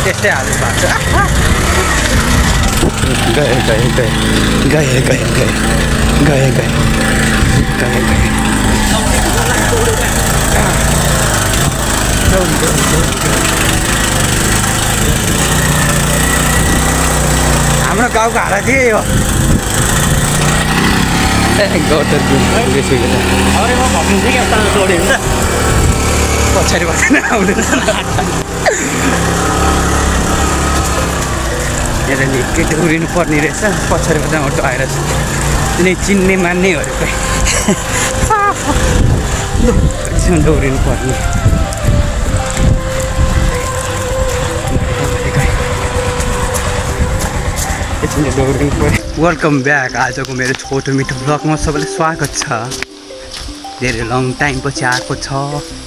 त्यस्तै हालत भएको छ गए गए गए गए गए गए गए गए गए हाम्रो गाउँको हालत यही हो गौतर पछाडि बसेर आउँदैन यहाँ निकै दौडिनु पर्ने रहेछ पछाडिबाट अटो आएर कुनै चिन्ने मान्नेहरू कतिसम्म दौडिनु पर्ने दौडिनु पर्यो वेलकम ब्याक आजको मेरो छोटो मिठो भ्लगमा सबैलाई स्वागत छ धेरै लङ टाइम पछि आएको छ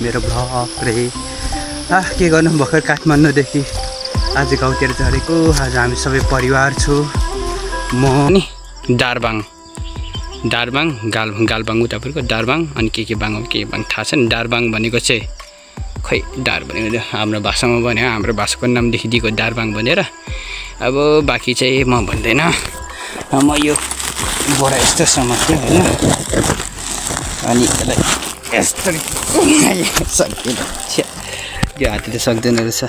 मेरो भ्लग रे के गर्नु भर्खर काठमाडौँदेखि आज गाउँतिर झरेको आज हामी सबै परिवार छु म नि दारबाङ गालबाङ उतापट्टिको दारबाङ अनि के बाङ हो के बाङ थाहा छ नि दारबाङ भनेको चाहिँ खै दार भनेको हाम्रो भाषामा भन्यो हाम्रो भाषाको नाम लेखिदिएको दारबाङ भनेर अब बाँकी चाहिँ म भन्दैन म यो बोरा यस्तो समात्यो होइन अनि यसलाई यस्तो सक्दैन यो हातले सक्दैन रहेछ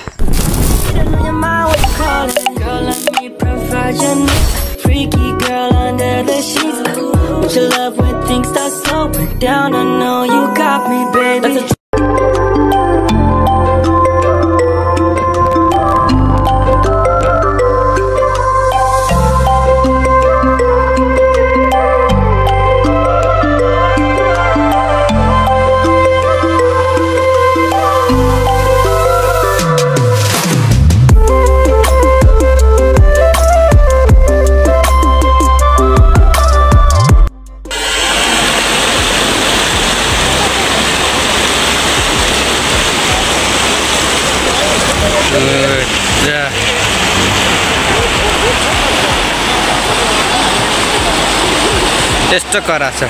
त्यस्तो करा छ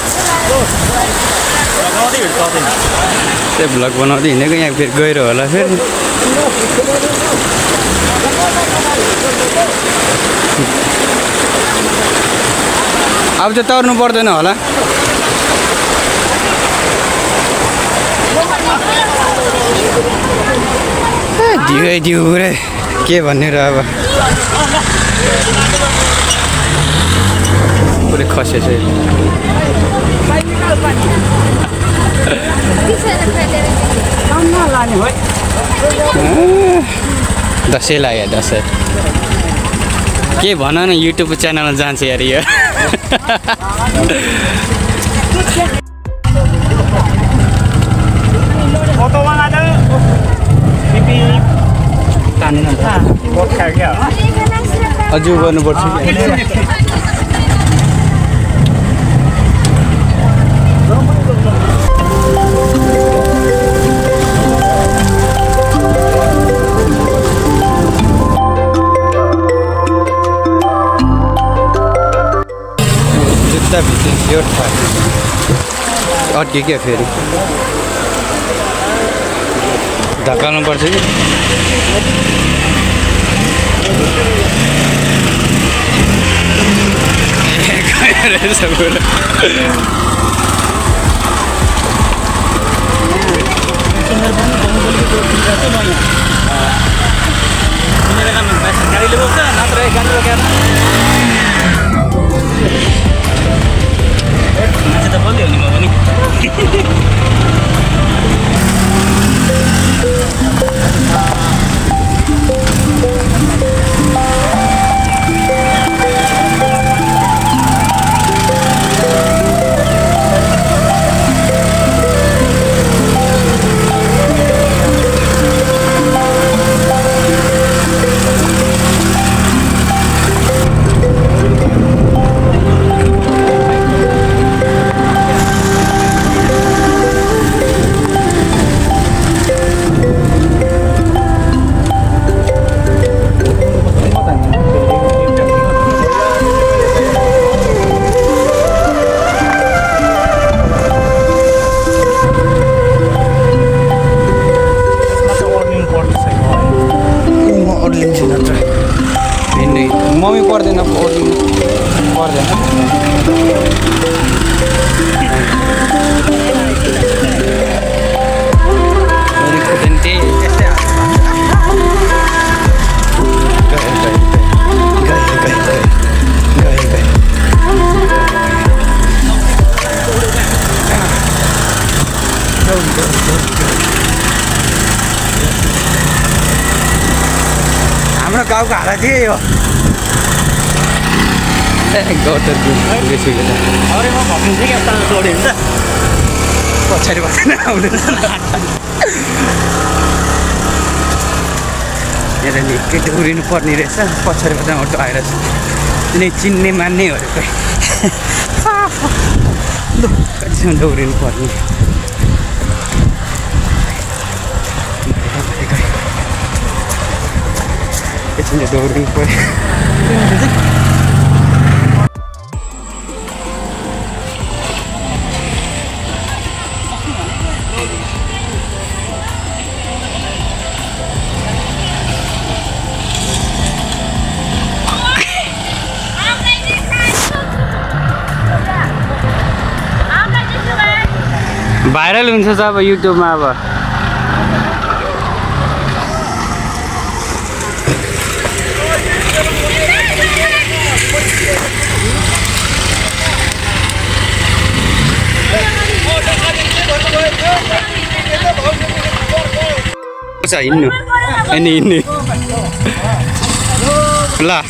त्यो भ्लग बनाउँदै हिँडेको यहाँ फेरि गएर होला फेरि अब चाहिँ तर्नु पर्दैन होला दिउ रे के भन्ने र अब पुरै खसे चाहिँ दसैँ लाग्यो दसैँ के भन न युट्युब च्यानलमा जान्छ यार यो अझै गर्नुपर्छ जुत्ता भित्र अड्के क्या फेरि धकाल्नु पर्छ कि एकछिन नत्र भिन्दै मम्मी पर्दैन पर्दैन हाम्रो गाउँको हारा चाहिँ यो पछाडि बसेर आउँदैन यहाँ निकै दौडिनु पर्ने रहेछ पछाडिबाट अटो आएर कुनै चिन्ने मान्नेहरू खै कतिसम्म दौडिनु पर्ने एकछिन दौडिनु पर्यो भाइरल हुन्छ अब युट्युबमा अब हिँड्नु अनि हिँड्ने ल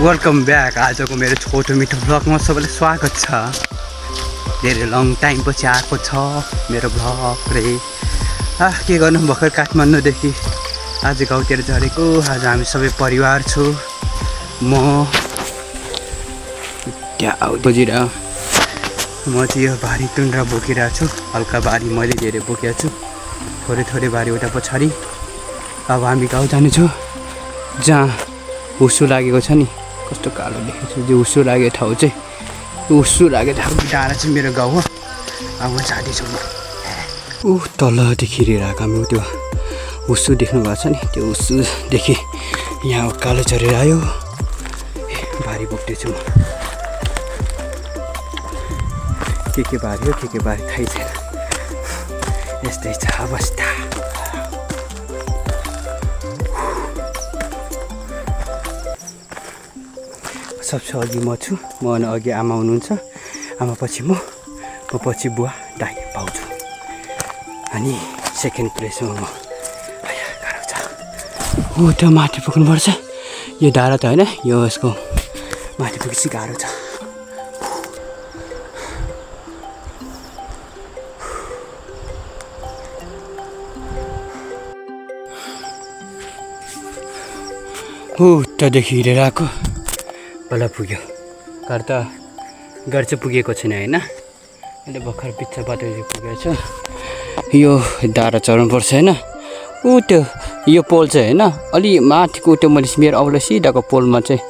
वेलकम ब्याक आजको मेरो छोटो मिठो भ्लगमा सबैलाई स्वागत छ धेरै लङ टाइम पछि आएको छ मेरो भ्लग रे के गर्नु भर्खर काठमाडौँदेखि आज गाउँतिर झरेको आज हामी सबै परिवार छु म त्यहाँ बुझिरह म चाहिँ यो भारी टुन्द्रा बोकिरहेको छु हल्का भारी मैले धेरै बोकेको छु थोरै भारी उता पछाडि अब हामी गाउँ जानेछौँ जहाँ हुस्सु लागेको छ नि कस्तो कालो देखेको छु जो हुस्सु लागेको ठाउँ चाहिँ हुस्सु लागेको ठाउँ डाँडा चाहिँ मेरो गाउँ हो अब जाँदैछु म ऊ तलदेखि हेरिरहेको हामी त्यो हुस्सु देख्नु भएको छ नि त्यो हुस्सुदेखि यहाँ कालो चरेर आयो भारी बोक्दैछु म के भारी हो के भारी थाहै छैन यस्तै छ अवस्था सबसे अघि म छु म अघि आमा हुनुहुन्छ आमा पछि म पछि बुवा दाइ भाउजू अनि सेकेन्ड प्लेसमा म गाह्रो छ ऊ त्यो माथि पुग्नुपर्छ यो डाँडा त होइन यो यसको माथि पुगेपछि गाह्रो छ ऊ त्यहाँदेखि हिँडेर आएको बल्ल पुग्यो घर चाहिँ पुगेको छैन होइन अहिले भर्खर पिच्छा बाटो पुगेको छु यो डाँडा चढ्नुपर्छ होइन ऊ त्यो यो पोल चाहिँ होइन अलि माथिको त्यो मैले मेरो औलो सिधाको पोलमा चाहिँ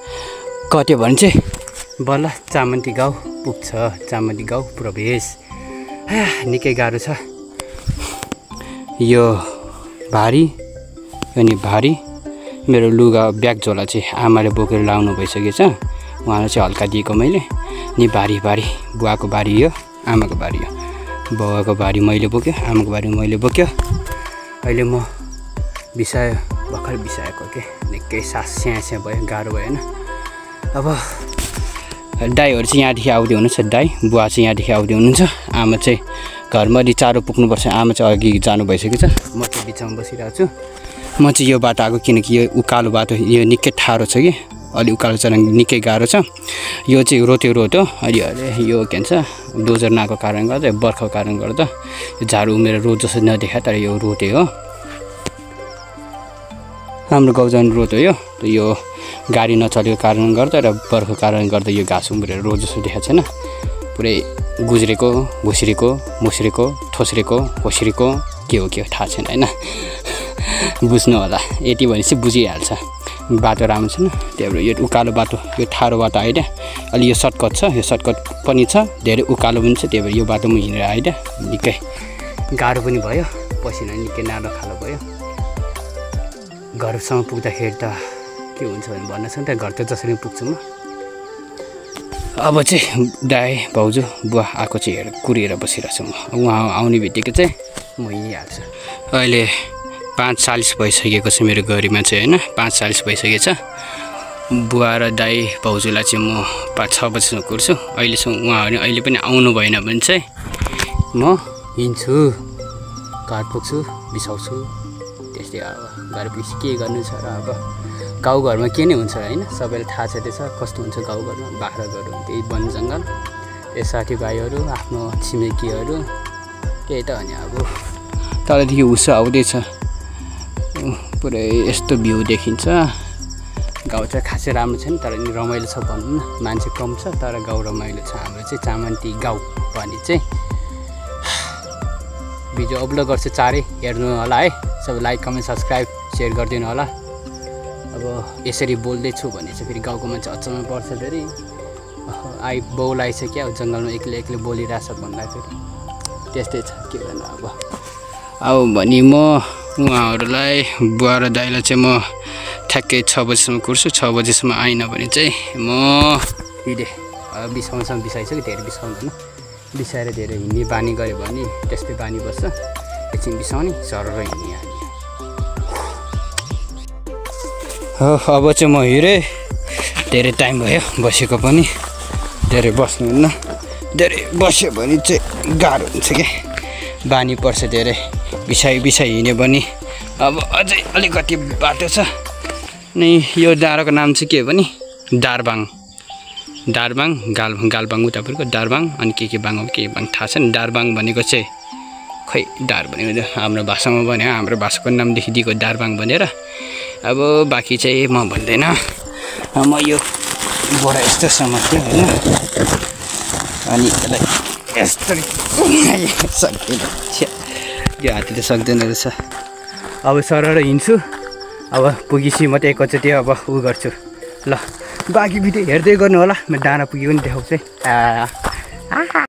कट्यो भने चाहिँ बल्ल चामन्ती गाउँ पुग्छ चामन्ती गाउँ प्रवेश निकै गाह्रो छ यो भारी अनि भारी मेरो लुगा ब्याग झोला चाहिँ आमाले बोकेर लाउनु भइसकेको छ उहाँलाई चाहिँ हल्का दिएको मैले नि भारी बुवाको भारी यो आमाको भारी हो बुवाको भारी मैले बोक्यो आमाको भारी मैले बोक्यो अहिले म भर्खर बिसाएको के निकै सास स्याहाँ भयो गाह्रो भयो होइन अब दाइहरू चाहिँ यहाँदेखि आउँदै हुनुहुन्छ दाइ बुवा चाहिँ यहाँदेखि आउँदै हुनुहुन्छ आमा चाहिँ घरमा अलि चारो पुग्नुपर्छ आमा चाहिँ अघि जानु भइसकेको छ म चाहिँ बिचमा बसिरहेको छु म चाहिँ यो बाटो आएको किनकि यो उकालो बाटो यो निकै ठाडो छ कि अलि उकालो चढ्न निकै गाह्रो छ यो चाहिँ रोते रोड हो अलि यो के भन्छ डोजर नआएको कारणले गर्दा बर्खाको कारणले गर्दा यो झार उमेर रोड जस्तो नदेखा तर यो रोते हो हाम्रो गाउँ जाने रोड हो यो गाडी नचलेको कारणले गर्दा र बर्खाको कारणले गर्दा यो घाँस उम्रेर रोड जस्तो देखाएको छैन पुरै गुज्रेको घुस्रेको मुस्रेको ठोस्रेको होस्रेको के हो थाहा छैन हैन बुझ्नु होला यति भनेपछि बुझिहाल्छ बाटो राम्रो छैन त्यही भएर यो उकालो बाटो यो ठाडो बाटो आइड्या अलि यो सर्टकट छ यो सर्टकट पनि छ धेरै उकालो पनि छ त्यही भएर यो बाटोमा हिँडेर आइड्या निकै गाह्रो पनि भयो पसिना निकै नालो खालो भयो घरसम्म पुग्दाखेरि त के हुन्छ भने भन्न छ नि त घर त जसरी पुग्छु म अब चाहिँ दाइ भाउजू बुवा आएको चाहिँ हेरेर कुरेर बसिरहेको छु म उहाँ आउने बित्तिकै चाहिँ म हिँडिहाल्छु अहिले 5:40 भइसकेको छ मेरो गाडीमा चाहिँ हैन 5:40 भइसकेको छ बुवा र दाइ भाउजूलाई चाहिँ म 5-6 बजीसम्म कुर्छु अहिलेसम्म उहाँहरू अहिले पनि आउनु भएन भने चाहिँ म हिँड्छु घर पुग्छु बिसाउँछु त्यस्तै अब घर पछि के गर्नु छ र अब गाउँघरमा के नै हुन्छ हैन सबैलाई थाहा छ त्यसो कस्तो हुन्छ गाउँघरमा बाख्राहरू त्यही वन जङ्गल ए साथीभाइहरू आफ्नो छिमेकीहरू त्यही त अनि अब तलदेखि उसो आउँदैछ पुरै यस्तो भ्यू देखिन्छ गाउँ चाहिँ खासै राम्रो छैन तर नि रमाइलो छ भनौँ न मान्छे कम छ तर गाउँ रमाइलो छ हाम्रो चाहिँ चामन्ती गाउँ भने चाहिँ भिडियो अपलोड गर्छु चाँडै हेर्नु होला है सब लाइक कमेन्ट सब्सक्राइब सेयर गरिदिनु होला अब यसरी बोल्दैछु भने चाहिँ फेरि गाउँको मान्छे अचम्म पर्छ फेरि बाउलाई चाहिँ क्या जङ्गलमा एक्लै एक्लै बोलिरहेछ भन्दा फेरि त्यस्तै छ के गर्नु अब भनी म उहाँहरूलाई बुवा र दाइलाई चाहिँ म ठ्याक्कै 6 बजीसम्म कुर्छु 6 बजीसम्म आइन भने चाहिँ म हिँडेँ बिसाउँसम्म बिसाइसक्यो धेरै बिसाउँदैन बिसाएर धेरै हिँड्ने बानी गऱ्यो भने त्यस्तै बानी बस्छ एकछिन बिसाउने सरर हिँड्ने अब चाहिँ म हिँडेँ धेरै टाइम भयो बसेको पनि धेरै बस्नुहुन्न धेरै बस्यो भने चाहिँ गाह्रो हुन्छ क्या बानी पर्छ धेरै बिसाइ हिँड्यो भने अब अझै अलिकति बाटो छ नि यो डाँडाको नाम चाहिँ के हो भने दारबाङ गालबाङ उतापट्टिको दारबाङ अनि के बाङ हो के बाङ थाहा छैन दारबाङ भनेको चाहिँ खै दार भनेको हाम्रो भाषामा भने हाम्रो भाषाको नाम लेखिदिएको दारबाङ भनेर अब बाँकी चाहिँ म भन्दैन म यो बोरा यस्तो समात्यो होइन अनि यसलाई यस्तो सक्दैन यो हातले सक्दैन रहेछ अब सरर हिँड्छु अब पुगेपछि मात्रै एकैचोटि अब उ गर्छु ल बाँकी भिडियो हेर्दै गर्नु होला म डाँडा पुगेको पनि देखाउँछु है